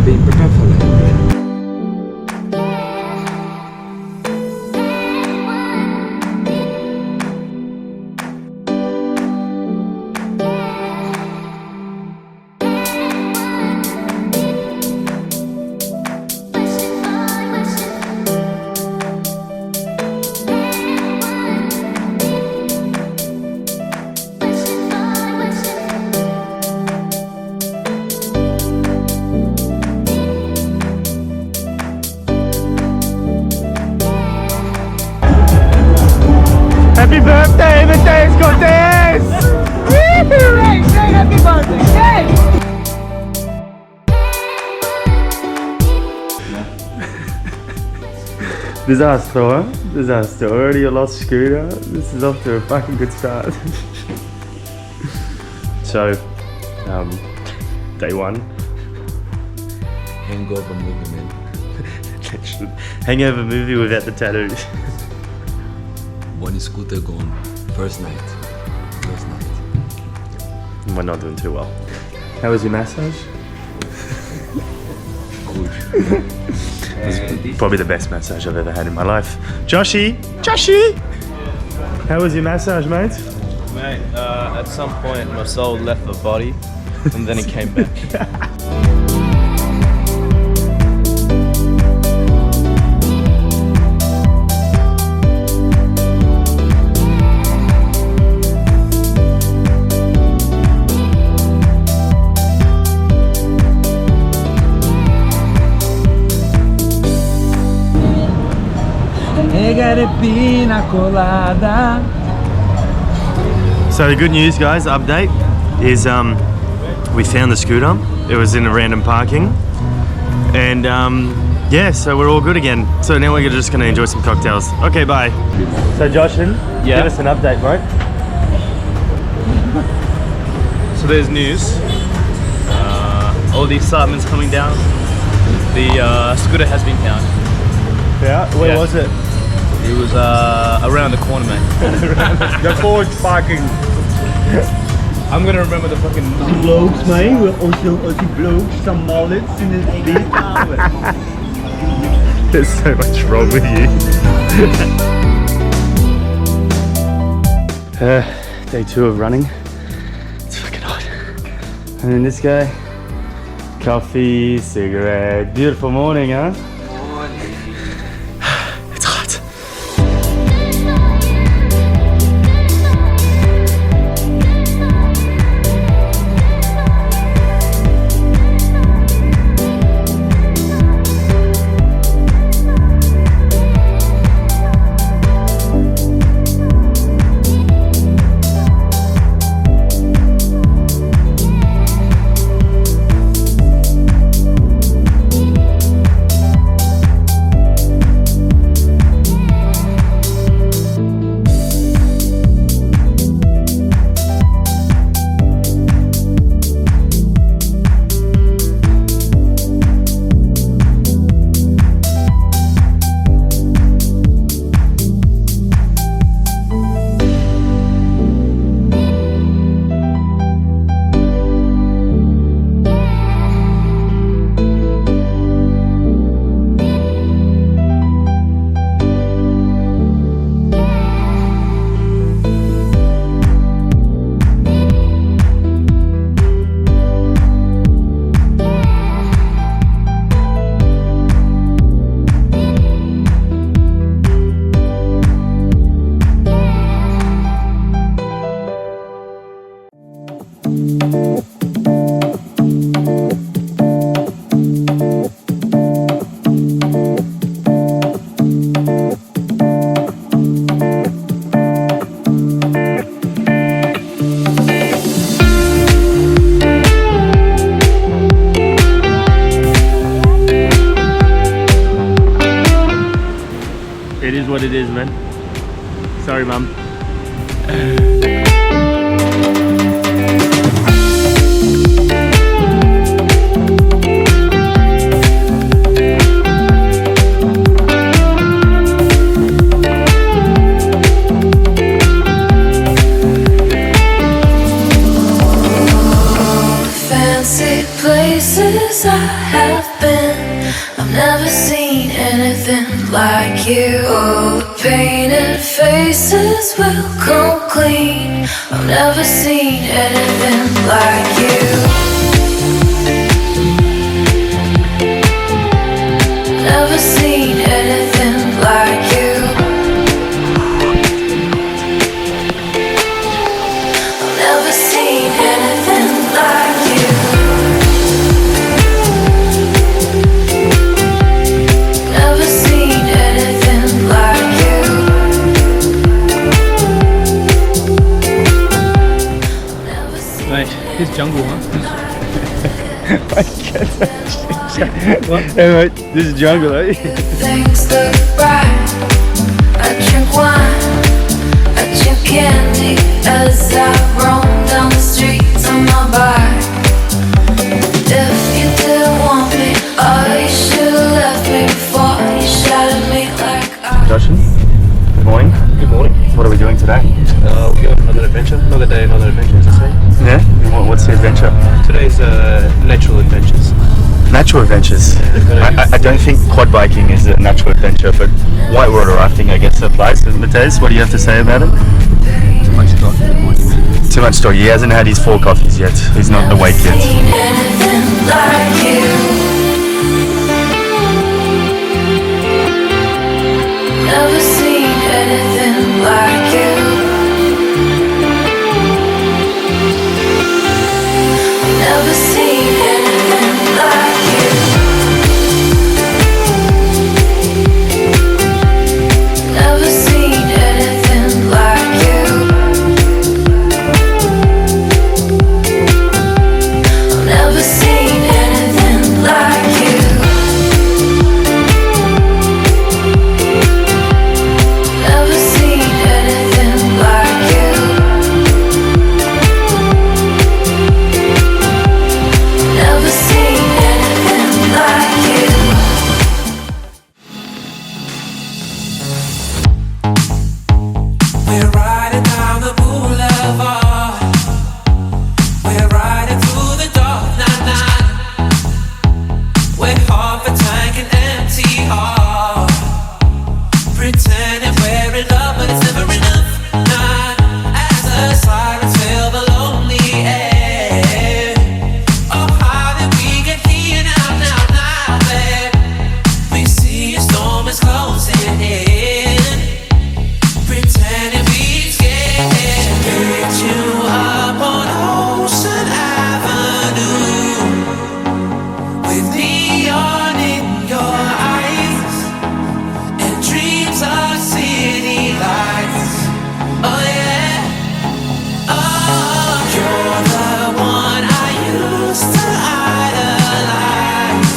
Sabi pagkafala. Happy birthday, Matheus Cortez! Right, say happy birthday, hey! Disaster, huh? Disaster. Already a lost scooter. This is off to a fucking good start. So, day one. Hangover movie, man. Hangover movie without the tattoos. One scooter gone. First night. We're not doing too well. How was your massage? It was probably the best massage I've ever had in my life. Joshy! How was your massage, mate? Mate, at some point my soul left the body and then it came back. So the good news, guys, update is we found the scooter. It was in a random parking, and yeah, so we're all good again. So now we're just gonna enjoy some cocktails. Okay, bye. So Joshin, Yeah? give us an update, bro. So there's news. All the excitement's coming down. The scooter has been found. Yeah, where Yeah. was it? It was around the corner, mate. The Ford parking. I'm gonna remember the fucking Blokes, mate. We're also blokes, some mullets in the kamer. There's so much wrong with you. Day 2 of running. It's fucking hot. And then this guy, coffee, cigarette. Beautiful morning, huh? It's hot. It is what it is, man. Sorry, mum. fancy places I have been. I've never seen anything like you. All the painted faces will come clean. I've never seen anything like you. Never seen anything like you. I've never seen anything like you. Never seen anything like you. Never seen Mate, it's jungle, huh? Hey mate, this is jungle, eh? things look bright. I drink wine, I chew candy as I roam down the streets on my bike. If you didn't want me, oh, you should've left me before you shouted me like I. Joshua, good morning. Good morning. What are we doing today? We got another adventure, another day, another adventure, as I say. Yeah? What's the adventure? Today's natural adventures. Natural adventures. I don't think quad biking is a natural adventure, but whitewater rafting I guess applies. Matheus, what do you have to say about it? Too much talk in the morning, man. Too much talk. He hasn't had his 4 coffees yet. He's not awake yet. Seen anything like you. Never seen anything like you. Never seen anything like you. Never seen anything like you. I've never seen anything like you. Never seen anything like you. Never seen anything like you. We're riding down the boulevard. We're riding through the dark night. We're half a tank and empty heart. Pretending we're in love, but it's never enough. Not as the sirens fill the lonely air. Oh, how did we get here now, babe? We see a storm is closing in. Pretending we scared. Picked you up on Ocean Avenue with neon in your eyes and dreams of city lights. Oh yeah, oh, you're the one I used to idolize.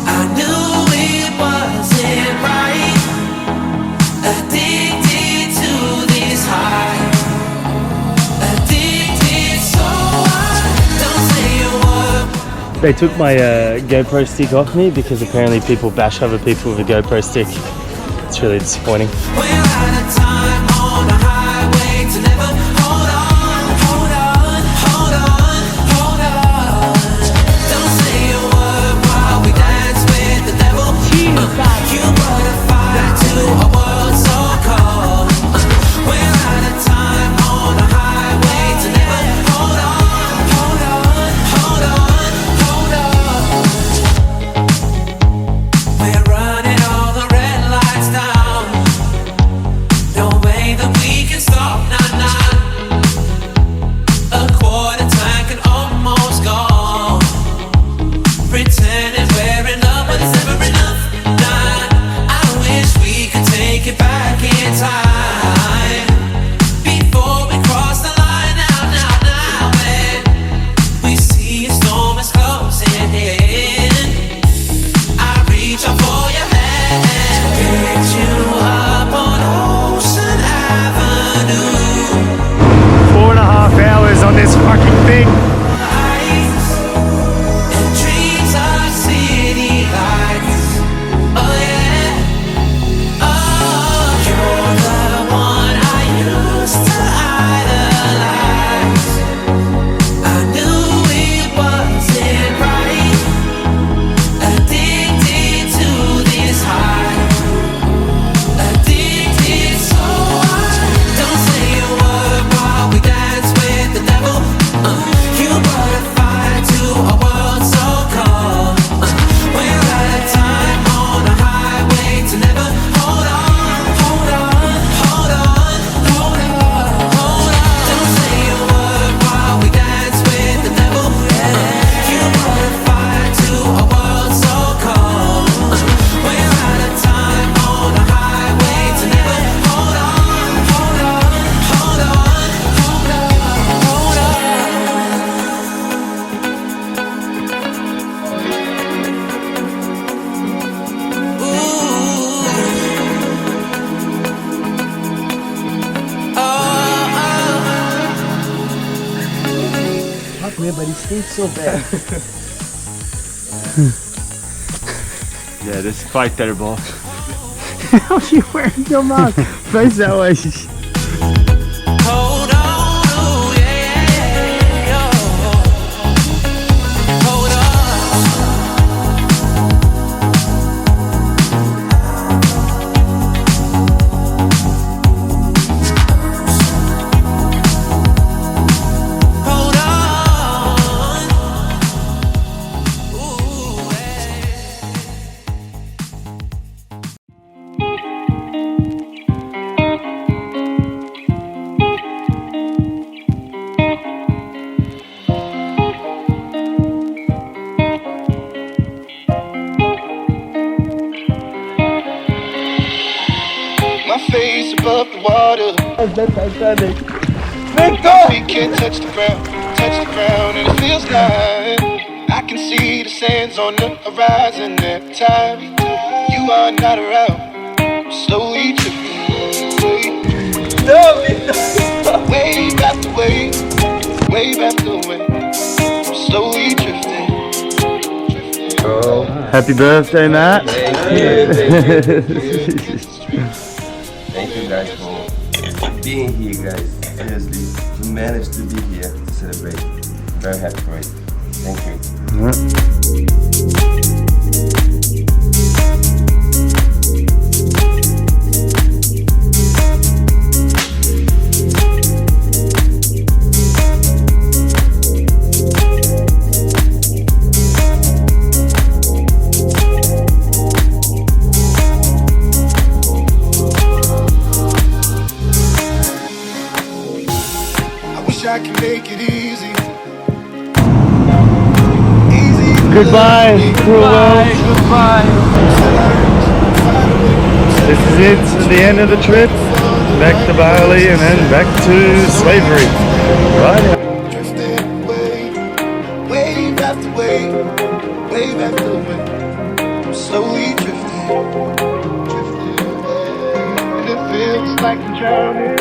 I knew it wasn't right. Addicted to this high. Addicted, so I don't say a word. They took my GoPro stick off me because apparently people bash other people with a GoPro stick. It's really disappointing. We're out of time on a highway to never hold on, hold on, hold on, hold on. Don't say a word while we dance with the devil. You brought a fire to a world so cold. We're out of time on a highway to never hold on, hold on, hold on, hold on. We're running all the red lights down. No way clear, but it stinks so bad. Yeah, this is quite terrible. How you wearing your mask? Face that way. Hold on, oh yeah, oh. Hold on. Hold on. Ooh, yeah. My face above the water. That's Titanic. We can't touch the ground, and it feels like I can see the sands on the horizon every time you are not around. I'm slowly drifting away, wave after wave, wave after wave. I'm slowly drifting. Happy birthday, Matt. Thank you guys for being here, guys. Seriously, we managed to be here to celebrate. Very happy for it. Thank you. I wish I could make it easy. Goodbye, cruel world. Goodbye. This is it, the end of the trip. Back to Bali and then back to slavery. Right? Drifting away, wave after wave, wave after wave. I'm slowly drifting, drifting away. And it feels like I'm drowning.